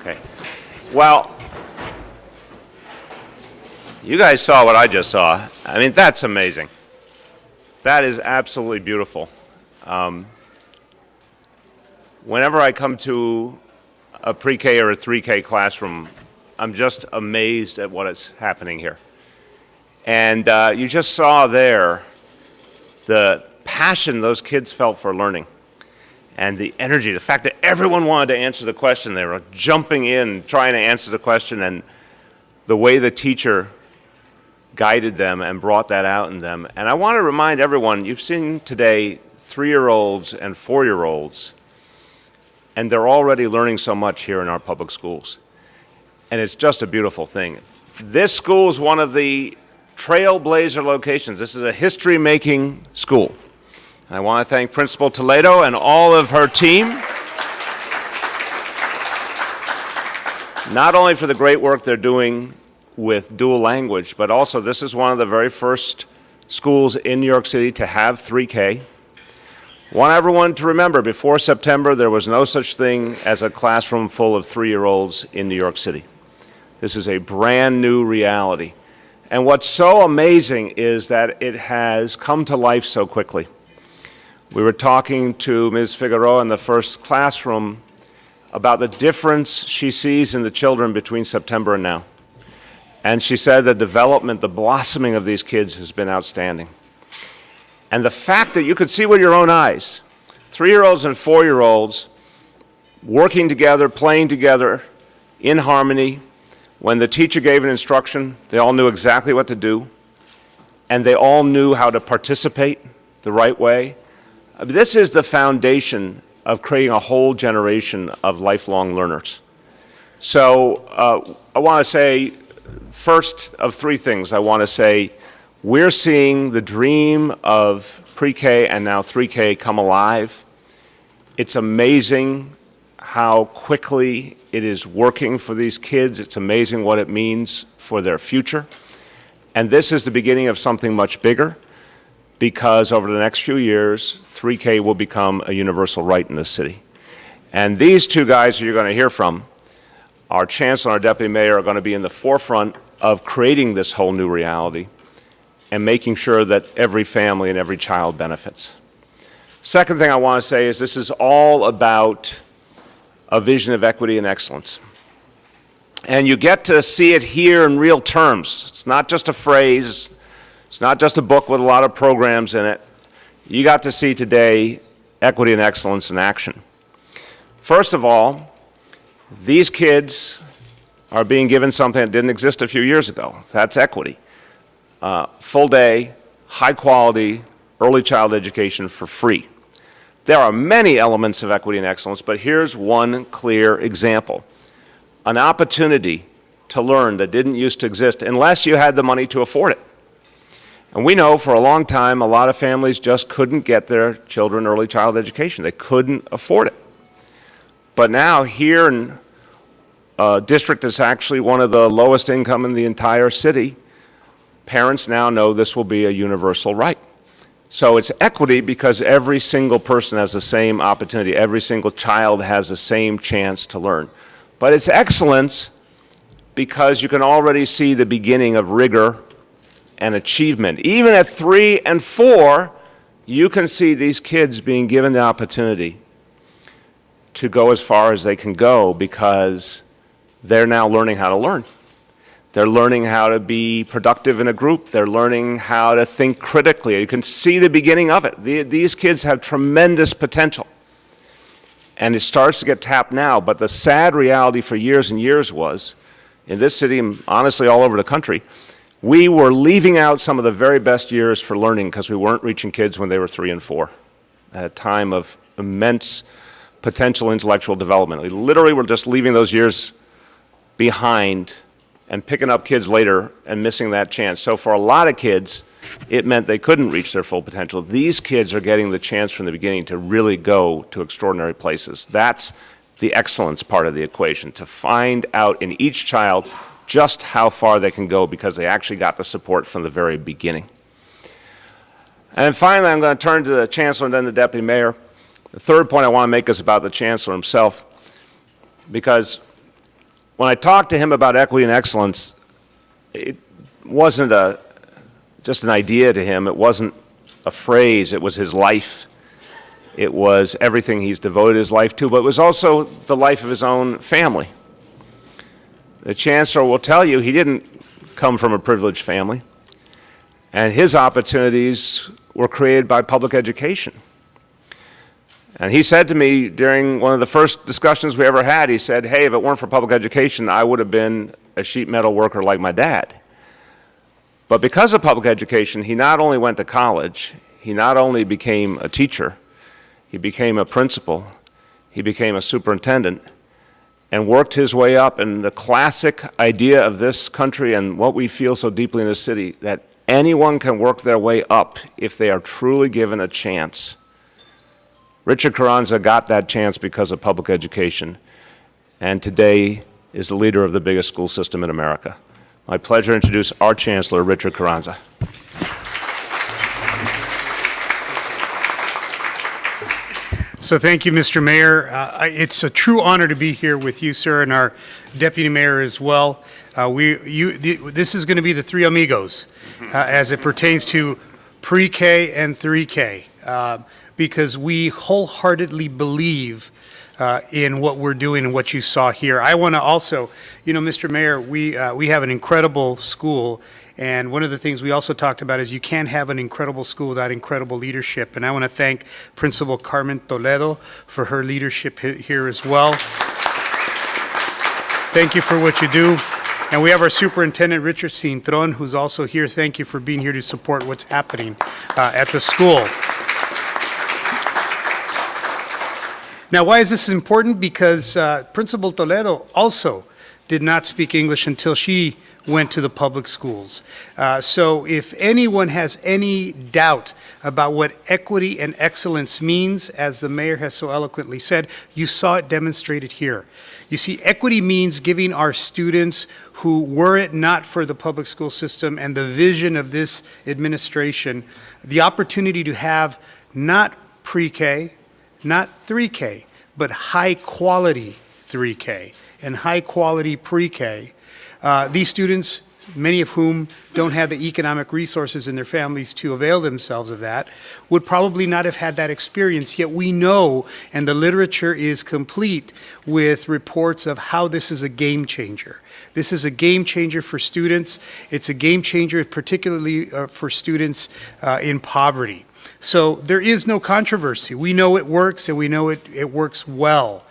Okay. Well, you guys saw what I just saw. I mean, that's amazing. That is absolutely beautiful. Whenever I come to a pre-K or a 3K classroom, I'm just amazed at what is happening here. And you just saw there the passion those kids felt for learning and the energy, the fact that everyone wanted to answer the question. They were jumping in, trying to answer the question, and the way the teacher guided them and brought that out in them. And I want to remind everyone, you've seen today 3-year-olds and 4-year-olds, and they're already learning so much here in our public schools. And it's just a beautiful thing. This school is one of the trailblazer locations. This is a history-making school. And I want to thank Principal Toledo and all of her team, not only for the great work they're doing with dual language, but also this is one of the very first schools in New York City to have 3K. I want everyone to remember, before September, there was no such thing as a classroom full of 3-year-olds in New York City. This is a brand new reality. And what's so amazing is that it has come to life so quickly. We were talking to Ms. Figueroa in the first classroom about the difference she sees in the children between September and now. And she said the development, the blossoming of these kids has been outstanding. And the fact that you could see with your own eyes, 3-year-olds and 4-year-olds working together, playing together in harmony. When the teacher gave an instruction, they all knew exactly what to do, and they all knew how to participate the right way. This is the foundation of creating a whole generation of lifelong learners. So I want to say, first of 3 things, I want to say we're seeing the dream of pre-K and now 3K come alive. It's amazing how quickly it is working for these kids. It's amazing what it means for their future. And this is the beginning of something much bigger, because over the next few years, 3K will become a universal right in this city. And these 2 guys who you're going to hear from, our chancellor and our deputy mayor, are going to be in the forefront of creating this whole new reality and making sure that every family and every child benefits. Second thing I want to say is this is all about a vision of equity and excellence. And you get to see it here in real terms. It's not just a phrase. It's not just a book with a lot of programs in it. You got to see today equity and excellence in action. First of all, these kids are being given something that didn't exist a few years ago. That's equity. Full day, high quality, early child education for free. There are many elements of equity and excellence, but here's one clear example. An opportunity to learn that didn't used to exist unless you had the money to afford it. And we know for a long time a lot of families just couldn't get their children early child education. They couldn't afford it. But now here in a district that's actually one of the lowest income in the entire city, parents now know this will be a universal right. So it's equity because every single person has the same opportunity. Every single child has the same chance to learn. But it's excellence because you can already see the beginning of rigor and achievement. Even at 3 and 4, you can see these kids being given the opportunity to go as far as they can go because they're now learning how to learn. They're learning how to be productive in a group. They're learning how to think critically. You can see the beginning of it. These kids have tremendous potential. And it starts to get tapped now. But the sad reality for years and years was, in this city and honestly all over the country, we were leaving out some of the very best years for learning because we weren't reaching kids when they were 3 and 4, at a time of immense potential intellectual development. We literally were just leaving those years behind and picking up kids later and missing that chance. So for a lot of kids, it meant they couldn't reach their full potential. These kids are getting the chance from the beginning to really go to extraordinary places. That's the excellence part of the equation, to find out in each child just how far they can go because they actually got the support from the very beginning. And finally, I'm going to turn to the chancellor and then the deputy mayor. The third point I want to make is about the chancellor himself, because when I talked to him about equity and excellence, it wasn't just an idea to him. It wasn't a phrase. It was his life. It was everything he's devoted his life to, but it was also the life of his own family. The Chancellor will tell you he didn't come from a privileged family, and his opportunities were created by public education. And he said to me during one of the first discussions we ever had, he said, hey, if it weren't for public education, I would have been a sheet metal worker like my dad. But because of public education, he not only went to college, he not only became a teacher, he became a principal, he became a superintendent, and worked his way up. And the classic idea of this country and what we feel so deeply in this city, that anyone can work their way up if they are truly given a chance. Richard Carranza got that chance because of public education, and today is the leader of the biggest school system in America. My pleasure to introduce our Chancellor, Richard Carranza. So thank you, Mr. Mayor. It's a true honor to be here with you, sir, and our Deputy Mayor as well. This is going to be the three amigos as it pertains to pre-K and 3K, because we wholeheartedly believe in what we're doing and what you saw here. I want to also, Mr. Mayor, we have an incredible school, and one of the things we also talked about is you can't have an incredible school without incredible leadership. And I want to thank Principal Carmen Toledo for her leadership here as well. Thank you for what you do. And we have our Superintendent, Richard Cintron, who's also here. Thank you for being here to support what's happening at the school. Now, why is this important? Because Principal Toledo also did not speak English until she went to the public schools. So if anyone has any doubt about what equity and excellence means, as the mayor has so eloquently said, you saw it demonstrated here. You see, equity means giving our students who, were it not for the public school system and the vision of this administration, the opportunity to have not pre-K, not 3K, but high-quality 3K and high-quality pre-K. These students, many of whom don't have the economic resources in their families to avail themselves of that, would probably not have had that experience. Yet we know, and the literature is complete with reports of how this is a game changer. This is a game changer for students. It's a game changer particularly for students in poverty. So there is no controversy. We know it works, and we know it works well.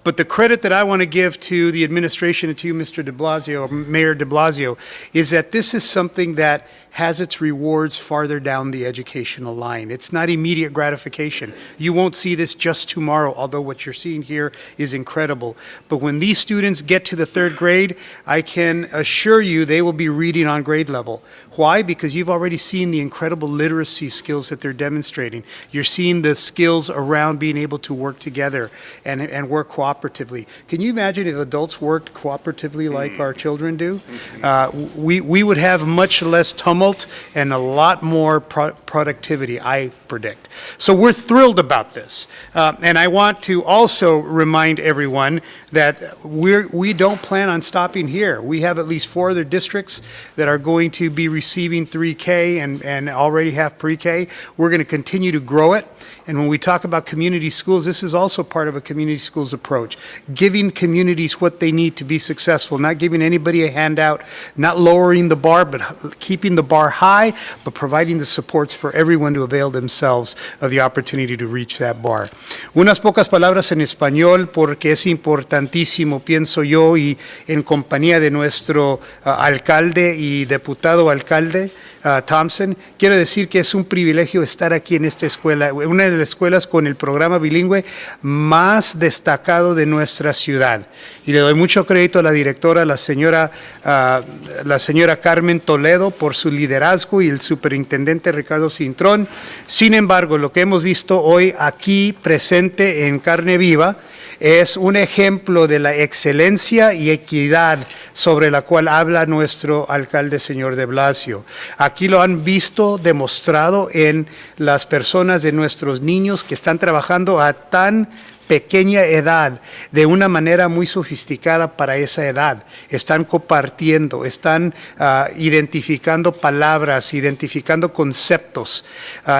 But the credit that I want to give to the administration and to you, Mr. de Blasio, Mayor de Blasio, is that this is something that has its rewards farther down the educational line. It's not immediate gratification. You won't see this just tomorrow, although what you're seeing here is incredible. But when these students get to the third grade, I can assure you they will be reading on grade level. Why? Because you've already seen the incredible literacy skills that they're demonstrating. You're seeing the skills around being able to work together and work cooperatively. Can you imagine if adults worked cooperatively like our children do? We would have much less tumult and a lot more productivity, I predict. So we're thrilled about this. And I want to also remind everyone that we don't plan on stopping here. We have at least 4 other districts that are going to be receiving 3K and already have pre-K. We're going to continue to grow it. And when we talk about community schools, this is also part of a community schools approach. Giving communities what they need to be successful, not giving anybody a handout, not lowering the bar, but keeping the bar high, but providing the supports for everyone to avail themselves of the opportunity to reach that bar. Unas pocas palabras en español porque es importantísimo, pienso yo, y en compañía de nuestro alcalde y diputado alcalde, Thompson, quiero decir que es un privilegio estar aquí en esta escuela, una de las escuelas con el programa bilingüe más destacado de nuestra ciudad. Y le doy mucho crédito a la directora, la señora Carmen Toledo, por su liderazgo, y el superintendente Ricardo Cintron. Sin embargo, lo que hemos visto hoy aquí presente en carne viva es un ejemplo de la excelencia y equidad sobre la cual habla nuestro alcalde, señor de Blasio. Aquí lo han visto demostrado en las personas de nuestros niños que están trabajando a tan pequeña edad de una manera muy sofisticada para esa edad. Están compartiendo, están identificando palabras, identificando conceptos.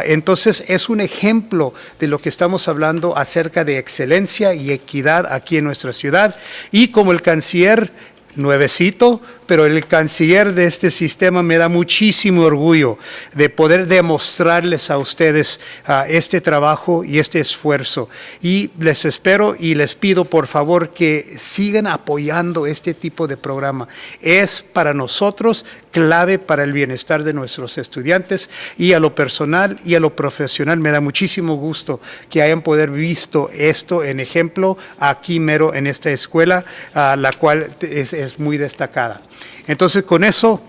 Entonces es un ejemplo de lo que estamos hablando acerca de excelencia y equidad aquí en nuestra ciudad. Y como el canciller nuevecito, pero el canciller de este sistema, me da muchísimo orgullo de poder demostrarles a ustedes este trabajo y este esfuerzo. Y les espero y les pido por favor que sigan apoyando este tipo de programa. Es para nosotros clave para el bienestar de nuestros estudiantes, y a lo personal y a lo profesional me da muchísimo gusto que hayan poder visto esto en ejemplo aquí mero en esta escuela, la cual es muy destacada. Entonces, con eso,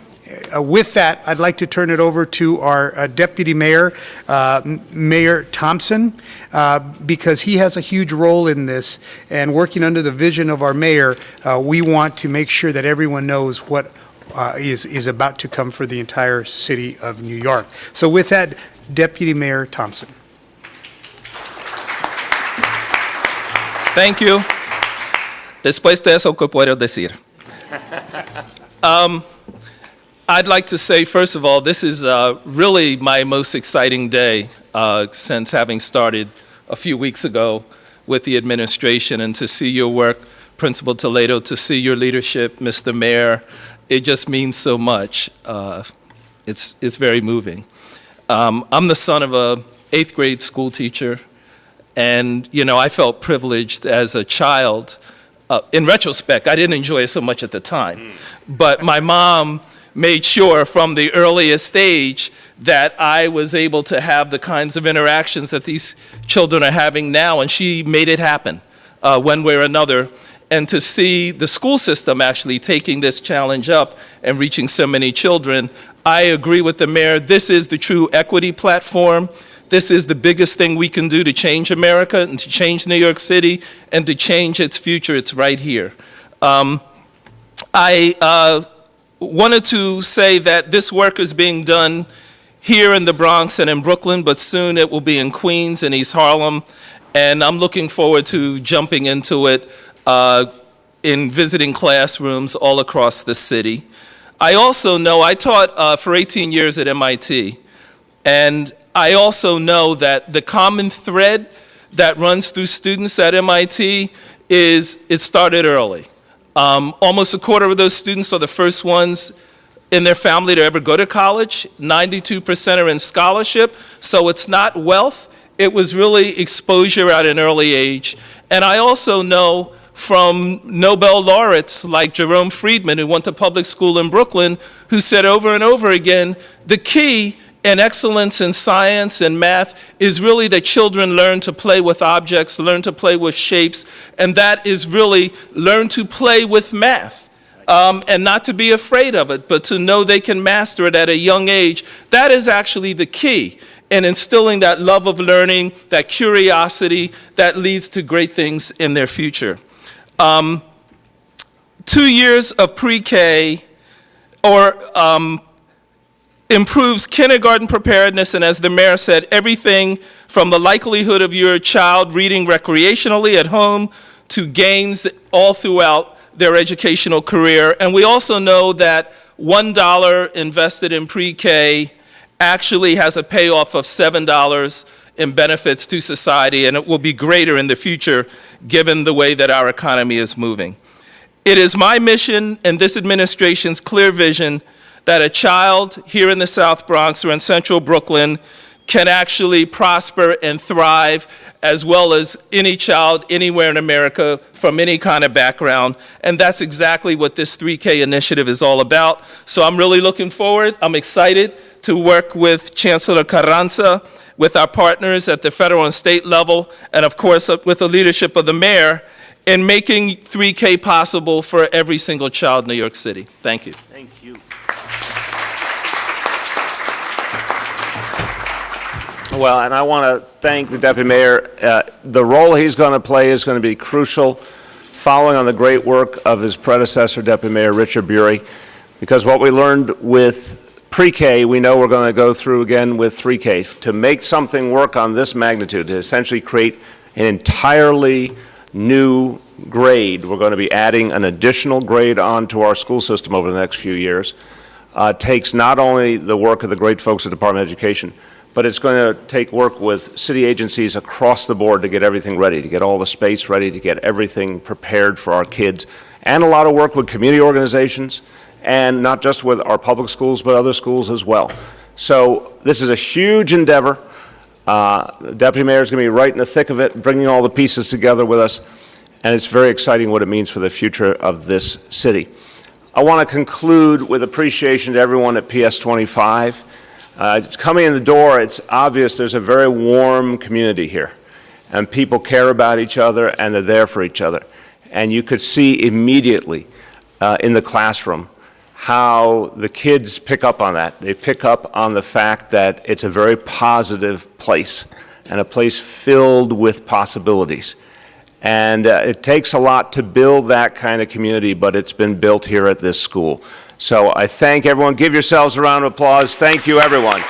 with that, I'd like to turn it over to our Deputy Mayor, Mayor Thompson, because he has a huge role in this, and working under the vision of our mayor, we want to make sure that everyone knows what is about to come for the entire city of New York. So with that, Deputy Mayor Thompson. Thank you. Después de eso, ¿qué puedo decir? I'd like to say, first of all, this is really my most exciting day since having started a few weeks ago with the administration, and to see your work, Principal Toledo, to see your leadership, Mr. Mayor, it just means so much. It's very moving. I'm the son of a 8th grade school teacher, and I felt privileged as a child. In retrospect, I didn't enjoy it so much at the time, but my mom made sure from the earliest age that I was able to have the kinds of interactions that these children are having now, and she made it happen one way or another. And to see the school system actually taking this challenge up and reaching so many children, I agree with the mayor. This is the true equity platform. This is the biggest thing we can do to change America and to change New York City and to change its future. It's right here. I wanted to say that this work is being done here in the Bronx and in Brooklyn, but soon it will be in Queens and East Harlem, and I'm looking forward to jumping into it in visiting classrooms all across the city. I also know, I taught for 18 years at MIT, and I also know that the common thread that runs through students at MIT is it started early. Almost a quarter of those students are the first ones in their family to ever go to college. 92% are in scholarship, so it's not wealth. It was really exposure at an early age. And I also know from Nobel laureates like Jerome Friedman, who went to public school in Brooklyn, who said over and over again, the key in excellence in science and math is really that children learn to play with objects, learn to play with shapes, and that is really learn to play with math. And not to be afraid of it, but to know they can master it at a young age. That is actually the key in instilling that love of learning, that curiosity that leads to great things in their future. 2 years of pre-K improves kindergarten preparedness, and as the mayor said, everything from the likelihood of your child reading recreationally at home to gains all throughout their educational career. And we also know that $1 invested in pre-K actually has a payoff of $7 in benefits to society, and it will be greater in the future given the way that our economy is moving. It is my mission and this administration's clear vision that a child here in the South Bronx or in central Brooklyn can actually prosper and thrive, as well as any child anywhere in America from any kind of background. And that's exactly what this 3K initiative is all about. So I'm really looking forward. I'm excited to work with Chancellor Carranza, with our partners at the federal and state level, and of course with the leadership of the mayor in making 3K possible for every single child in New York City. Thank you. Thank you. Well, and I want to thank the Deputy Mayor. The role he's going to play is going to be crucial, following on the great work of his predecessor, Deputy Mayor Richard Bury, because what we learned with pre-K, we know we're going to go through again with 3K. To make something work on this magnitude, to essentially create an entirely new grade. We're going to be adding an additional grade onto our school system over the next few years. Takes not only the work of the great folks at the Department of Education, but it's going to take work with city agencies across the board to get everything ready, to get all the space ready, to get everything prepared for our kids, and a lot of work with community organizations, and not just with our public schools, but other schools as well. So this is a huge endeavor. The Deputy Mayor is going to be right in the thick of it, bringing all the pieces together with us, and it's very exciting what it means for the future of this city. I want to conclude with appreciation to everyone at PS 25. Coming in the door, it's obvious there's a very warm community here, and people care about each other, and they're there for each other. And you could see immediately in the classroom how the kids pick up on that. They pick up on the fact that it's a very positive place, and a place filled with possibilities. And it takes a lot to build that kind of community, but it's been built here at this school. So I thank everyone. Give yourselves a round of applause. Thank you, everyone.